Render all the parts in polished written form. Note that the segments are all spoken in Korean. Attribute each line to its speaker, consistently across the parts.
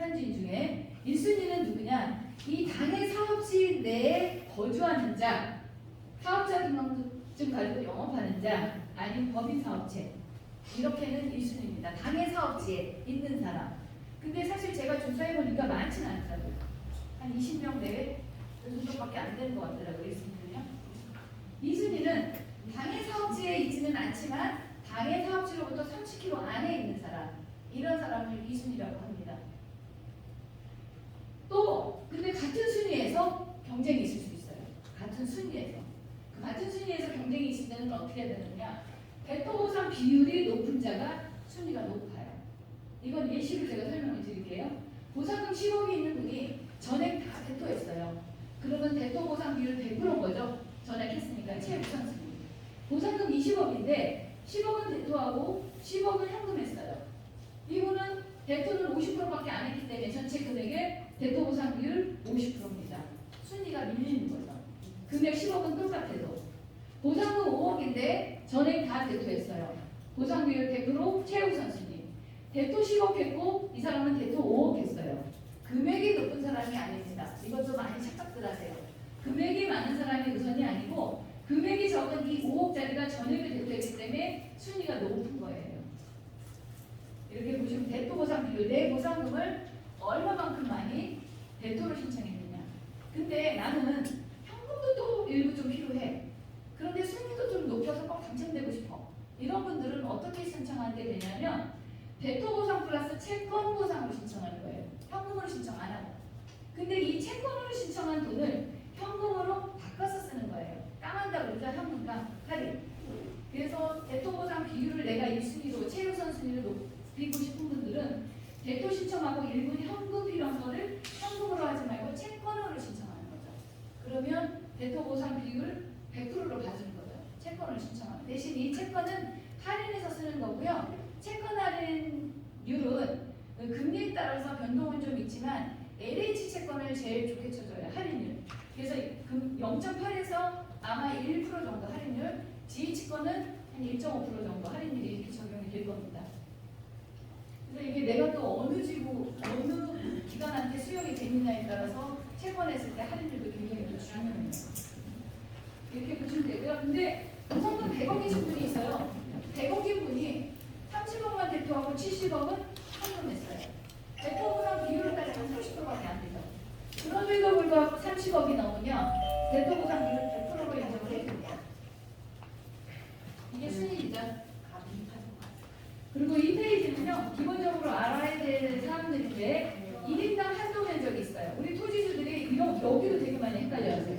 Speaker 1: 민간주의 중에 1순위는 누구냐? 이 당의 사업지 내에 거주하는 자, 사업자 등록증 가지고 영업하는 자, 아니면 법인 사업체. 이렇게는 1순위입니다. 당의 사업지에 있는 사람. 근데 사실 제가 조사해보니까 많지는 않더라고요. 한 20명 내외? 그 정도밖에 안 되는 것 같더라고요. 1순위는요. 2순위는 당의 사업지에 있지는 않지만 당의 사업지로부터 30km 안에 있는 사람. 이런 사람을 2순위라고 합니다. 또 근데 같은 순위에서 경쟁이 있을 수 있어요. 같은 순위에서. 그 같은 순위에서 경쟁이 있을 때는 어떻게 해야 되느냐? 대토보상 비율이 높은 자가 순위가 높아요. 이건 예시로 제가 설명을 드릴게요. 보상금 10억이 있는 분이 전액 다 대토했어요. 그러면 대토보상 비율 100%인 거죠. 전액했으니까 최우선순위. 보상금 20억인데 10억은 대토하고 10억은 현금했어요. 이분은 대토는 50%밖에 안 했기 때문에 전체 금액의 대토보상 비율 50%입니다. 순위가 밀리는 거죠. 금액 10억은 똑같아도. 보상금 5억인데 전액 다 대토했어요. 보상 비율 100% 최우선 순위. 대토 10억 했고 이 사람은 대토 5억 했어요. 금액이 높은 사람이 아닙니다. 이것도 많이 착각들 하세요. 금액이 많은 사람이 우선이 아니고 금액이 적은 이 5억짜리가 전액을 대토했기 때문에 순위가 높은 거예요. 이렇게 보시면 대토 보상 비율, 내 보상금을 얼마만큼 많이 대토를 신청했느냐. 근데 나는 현금도 또 일부 좀 필요해. 그런데 순위도 좀 높여서 꼭 당첨되고 싶어. 이런 분들은 어떻게 신청하게 되냐면 대토 보상 플러스 채권 보상으로 신청하는 거예요. 현금으로 신청 안 하고. 근데 이 채권으로 신청한 돈을 현금으로 바꿔서 쓰는 거예요. 깡한다고 그러죠. 현금깡, 할인. 그래서 대토 보상 비율을 내가 1순위로 최우선 순위로 높이고 싶은 분들은 대토 신청하고 일부 현금 필요한 거를 현금으로 하지 말고 채권으로 신청하는 거죠. 그러면 대토 보상 비율 100%로 봐주는 거죠. 채권을 신청하는. 대신 이 채권은 할인해서 쓰는 거고요. 채권 할인율은 금리에 따라서 변동은 좀 있지만 LH 채권을 제일 좋게 쳐줘요. 할인율. 그래서 0.8에서 아마 1% 정도 할인율, GH권은 한 1.5% 정도 할인율이 이렇게 적용이 될 겁니다. 그래서 이게 내가 또 어느 지구, 어느 기관한테 수용이 되느냐에 따라서 채권했을 때 할인율도 굉장히 또 중요해요. 이렇게 보시면 되고요. 근데 보상금 100억이신 분이 있어요. 100억인 분이 30억만 대토하고 70억은 현금했어요. 대토 보상 비율을 따지면 30%밖에 안 되죠. 그럼에도 불구하고 30억이 넘으면 대토 보상 비율 100%로 인정을 해줍니다. 이게 순위이죠. 그리고 이 페이지는요, 기본적으로 알아야 될 사항들인데 1인당 한도 면적이 있어요. 우리 토지주들이 여기도 되게 많이 헷갈려하세요.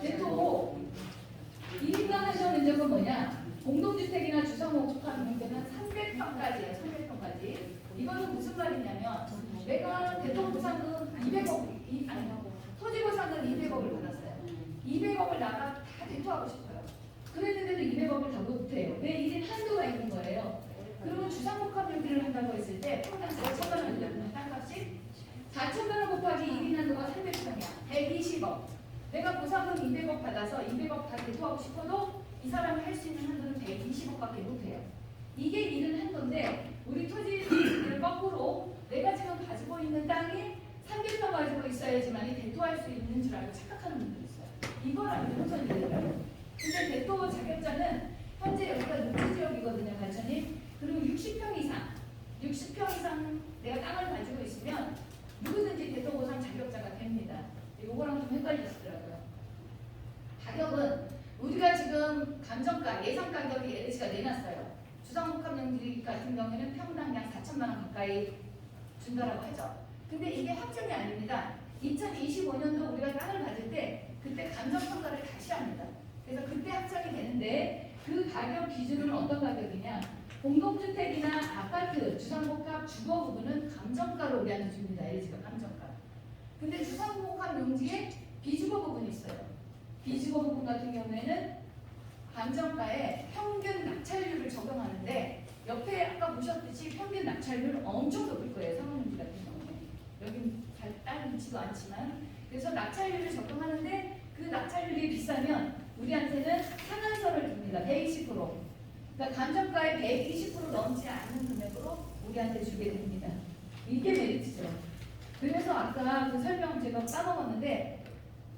Speaker 1: 대토 1인당 한도 면적은 뭐냐? 공동주택이나 주상목적한 경우는 300평까지예요. 300평까지. 이거는 무슨 말이냐면 내가 대토 보상금 200억, 토지 보상금 200억을 받았어요. 200억을 나가 다 대토하고 싶어요. 그랬는데도 200억을 다 못해요. 왜? 이제 한도가 있는 거예요. 그러면 주상복합 용기를 한다고 했을 때 평당 4천만 원이거든요. 땅값이 4천만 원 곱하기 1인 한도가 300평이야. 120억. 내가 보상금 200억 받아서 200억 다 대토하고 싶어도 이 사람이 할 수 있는 한도는 120억밖에 못해요. 이게 이른 한도인데 우리 토지를 거꾸로 내가 지금 가지고 있는 땅이 300평 가지고 있어야지만 대토할 수 있는 줄 알고 착각하는 분들이 있어요. 이걸 알고 우선이 되더라고요. 근데 대토 자격자는 현재 여기가 녹지지역이거든요. 가천이. 그리고 60평 이상 내가 땅을 가지고 있으면 누구든지 대토 보상 자격자가 됩니다. 이거랑 좀 헷갈리시더라고요. 가격은 우리가 지금 감정가, 예상 가격이 LH가 내놨어요. 주상복합용지 같은 경우에는 평당 약 4천만 원 가까이 준다라고 하죠. 근데 이게 확정이 아닙니다. 2025년도 우리가 땅을 받을 때 그때 감정평가를 다시 합니다. 그래서 그때 확정이 되는데 그 가격 기준은 어떤 가격이냐? 공동주택이나 아파트, 주상복합, 주거 부분은 감정가로 우리한테 줍니다. LG가 감정가. 근데 주상복합 용지에 비주거 부분이 있어요. 비주거 부분 같은 경우에는 감정가에 평균 낙찰률을 적용하는데 옆에 아까 보셨듯이 평균 낙찰률 엄청 높을 거예요. 상업용지 같은 경우에. 여긴 잘 따르지도 않지만 그래서 낙찰률을 적용하는데 그 낙찰률이 비싸면 우리한테는 상한선을 줍니다. 120%. 그러니까 감정가의 120% 넘지 않는 금액으로 우리한테 주게 됩니다. 이게 메리트죠. 아까 그 설명 제가 까먹었는데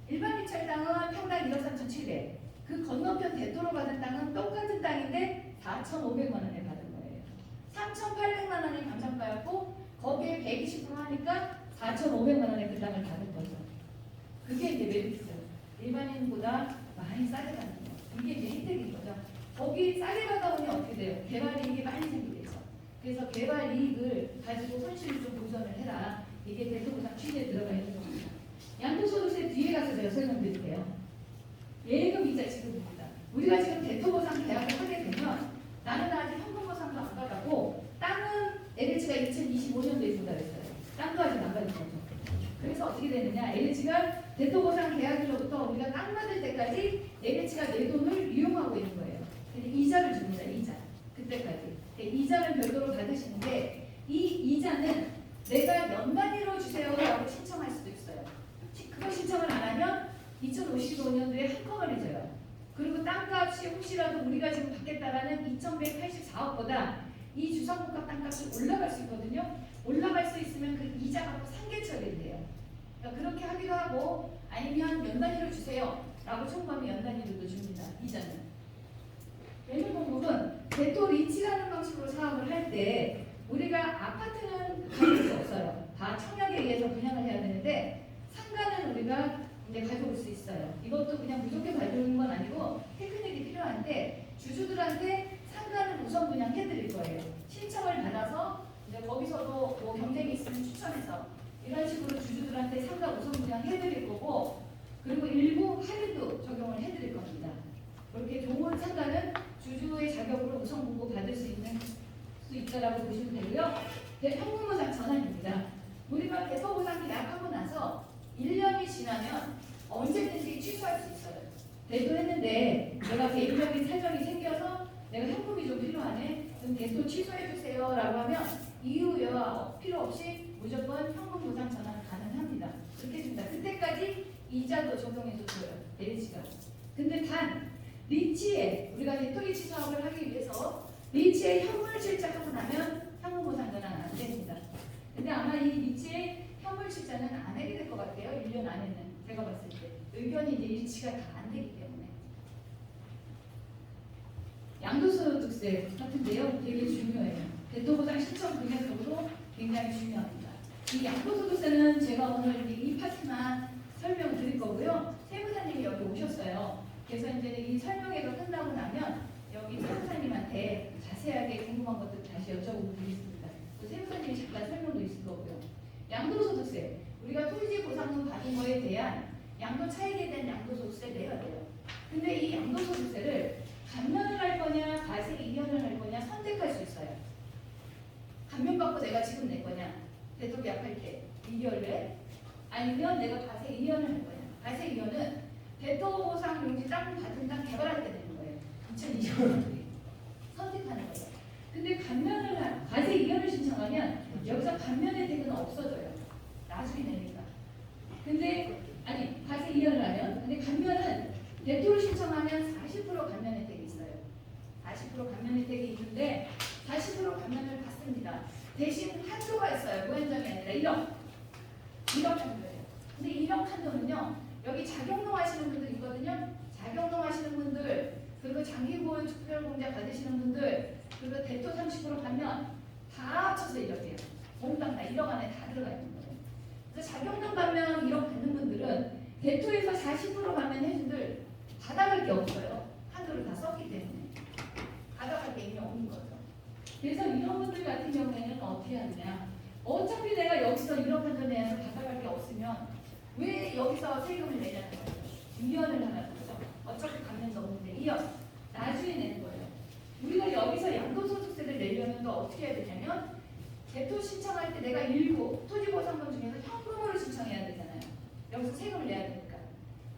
Speaker 1: 일반 입찰 땅은 평당 1억 3,700. 그 건너편 대도로 받은 땅은 똑같은 땅인데 4,500만 원에 받은 거예요. 3,800만 원이 감정가였고 거기에 120% 하니까 4,500만 원에 그 땅을 받은 거죠. 그게 이제 메리트. 일반인보다 많이 싸게 받는 거. 이게 이제 혜택인 거죠. 거기 싸게 가다 보니 어떻게 돼요? 개발 이익이 많이 생기겠죠. 그래서 개발 이익을 가지고 손실을 좀 보전을 해라. 이게 대토보상 취지에 들어가 있는 겁니다. 양도소득세 뒤에 가서 제가 설명드릴게요. 예금 이자 지급입니다. 우리가 지금 대토보상 계약을 하게 되면 나는 아직 현금보상도 안 받았고 땅은 LH가 2025년도에 조달했어요. 땅도 아직 안 받은 거죠. 그래서 어떻게 되느냐? LH가 대토보상 계약일로부터 우리가 땅 받을 때까지 LH가 내 돈을 이용하고 있는 거예요. 근데 이자를 줍니다. 이자. 그때까지. 이자는 별도로 받으시는데 이 이자는 내가 연 단위로 주세요라고 신청할 수도 있어요. 그거 신청을 안 하면 2055년도에 한꺼번에 줘요. 그리고 땅값이 혹시라도 우리가 지금 받겠다라는 2,184억보다 이 주상복합 땅값이 올라갈 수 있거든요. 올라갈 수 있으면 그 이자가 또 상계 처리돼요. 그러니까 그렇게 하기도 하고 아니면 연 단위로 주세요 라고 청구하면 연 단위로도 줍니다. 이자는. 매물 공급은 대토 리치라는 방식으로 사업을 할 때 우리가 아파트는 가질 수 없어요. 다 청약에 의해서 분양을 해야 되는데 상가는 우리가 이제 가져올 수 있어요. 이것도 그냥 무조건 가져오는 건 아니고 테크닉이 필요한데 주주들한테 상가는 우선 분양해드릴 거예요. 신청을 받아서 이제 거기서도 뭐 경쟁이 있으면 추천해서 이런 식으로 주주들한테 상가 우선 분양해드릴 거고 그리고 일부 할인도 적용을 해드릴 겁니다. 그렇게 좋은 상가는 주주의 자격으로 우선 공고 받을 수 있다라고 보시면 되고요. 현금보상 전환입니다. 우리가 대토보상 계약하고 나서 1년이 지나면 언제든지 취소할 수 있어요. 대토했는데 내가 개인적인 사정이 생겨서 내가 현금이 좀 필요하네. 그럼 대토 취소해주세요 라고 하면 이유 여하 필요 없이 무조건 현금보상 전환 가능합니다. 그렇게 해줍니다. 그때까지 이자도 적용해줘요. LH가. 근데 단 리치에 우리가 대토리치 사업을 하기 위해서 리치에 현물 출자하고 나면 현금보상 전환 안 됩니다. 근데 아마 이 리치에 현물 출자는 안 하게 될 것 같아요. 1년 안에는 제가 봤을 때 의견이 이제 일치가 다 안 되기 때문에. 양도소득세 같은데요. 되게 중요해요. 대토보상 신청 금액적으로 굉장히 중요합니다. 이 양도소득세는 제가 오늘 이 파트만 설명을 드릴 거고요. 세무사님이 여기 오셨어요. 그래서 이제 이 설명회가 끝나고 나면 여기 세무사님한테 자세하게 궁금한 것들 다시 여쭤보고 드리겠습니다. 또 세무사님이 잠깐 설명도 있을 거고요. 양도소득세, 우리가 토지 보상금 받은 거에 대한 양도 차익에 대한 양도소득세 내야 돼요. 근데 이 양도소득세를 감면을 할 거냐, 과세 이연을 할 거냐 선택할 수 있어요. 감면받고 내가 지금 낼 거냐, 대토 계약할 때 이연을 아니면 내가 과세 이연을 할 거냐. 과세 이연은 대토보상 용지 땅 받은 땅 개발할 때 되는 거예요. 2020년도에 선택하는 거예요. 근데 감면을 과세 이연을 신청하면 여기서 감면 혜택은 없어져요. 나중에 내니까. 근데 아니 과세 이연을 하면 근데 감면은 대토를 신청하면 40% 감면 혜택이 있어요. 40% 감면 혜택이 있는데 40% 감면을 받습니다. 대신 한도가 있어요. 무한정이 아니라 1억 한도예요. 근데 1억 한도는요. 여기 자격농 하시는 분들 있거든요. 자격농 하시는 분들 그리고 장기보유 특별공제 받으시는 분들 그리고 대토 30% 받면 다 합쳐서 1억이에요. 몽땅 다 1억 안에 다 들어가 있는 거예요. 그래서 자격농 받면 1억 받는 분들은 대토에서 40% 받는 회수들 받아갈 게 없어요. 한도를 다 썼기 때문에 받아갈 게 이미 없는 거죠. 그래서 이런 분들 같은 경우에는 어떻게 하느냐. 어차피 내가 여기서 1억 한도 내서 받아갈 게 없으면 왜 여기서 세금을 내냐는 거예요. 2년을 하라는 거죠. 어차피 감면도 없는데 2년 나중에 내는 거예요. 우리가 여기서 양도소득세를 내려면 또 어떻게 해야 되냐면 대토 신청할 때 내가 일부 토지보상금 중에서 현금으로 신청해야 되잖아요. 여기서 세금을 내야 되니까.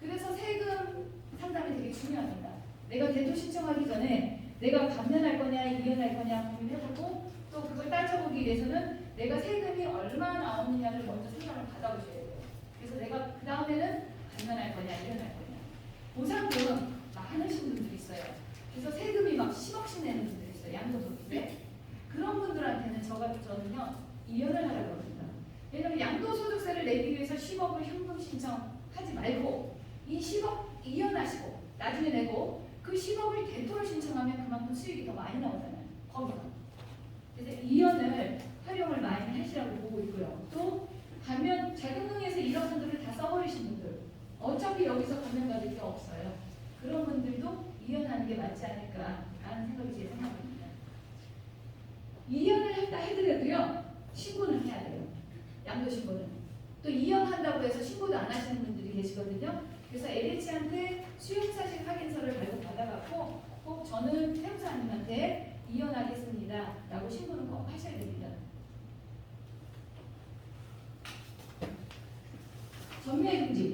Speaker 1: 그래서 세금 상담이 되게 중요합니다. 내가 대토 신청하기 전에 내가 감면할 거냐 이연할 거냐 고민해보고 또 그걸 따져보기 위해서는 내가 세금이 얼마 나오느냐를 먼저 생각을 받아보셔야 돼요. 그래서 내가 그 다음에는 감면할 거냐 이연할 거냐. 보상금 많으신 분들이 있어요. 그래서 세금이 막 10억씩 내는 분들이 있어요. 양도소득세. 그런 분들한테는 저는요 이연을 하라고 합니다. 왜냐하면 양도소득세를 내기 위해 10억을 현금 신청하지 말고 이 10억 이연하시고 나중에 내고 그 10억을 대토를 신청하면 그만큼 수익이 더 많이 나오잖아요. 거기서. 그래서 이연을 활용을 많이 하시라고 보고 있고요. 또 가면 자금융에서 이런 분들을 다 써버리신 분들 어차피 여기서 가면 받을 게 없어요. 그런 분들도 이연하는 게 맞지 않을까라는 생각이 제 생각입니다. 이연을 했다 해더라도요. 신고는 해야 돼요. 양도신고는. 또 이연한다고 해서 신고도 안 하시는 분들이 계시거든요. 그래서 LH한테 수용사실 확인서를 발급받아갖고 꼭 저는 세무사님한테 이연하겠습니다 라고 신고는 꼭 하셔야 됩니다. 전매금지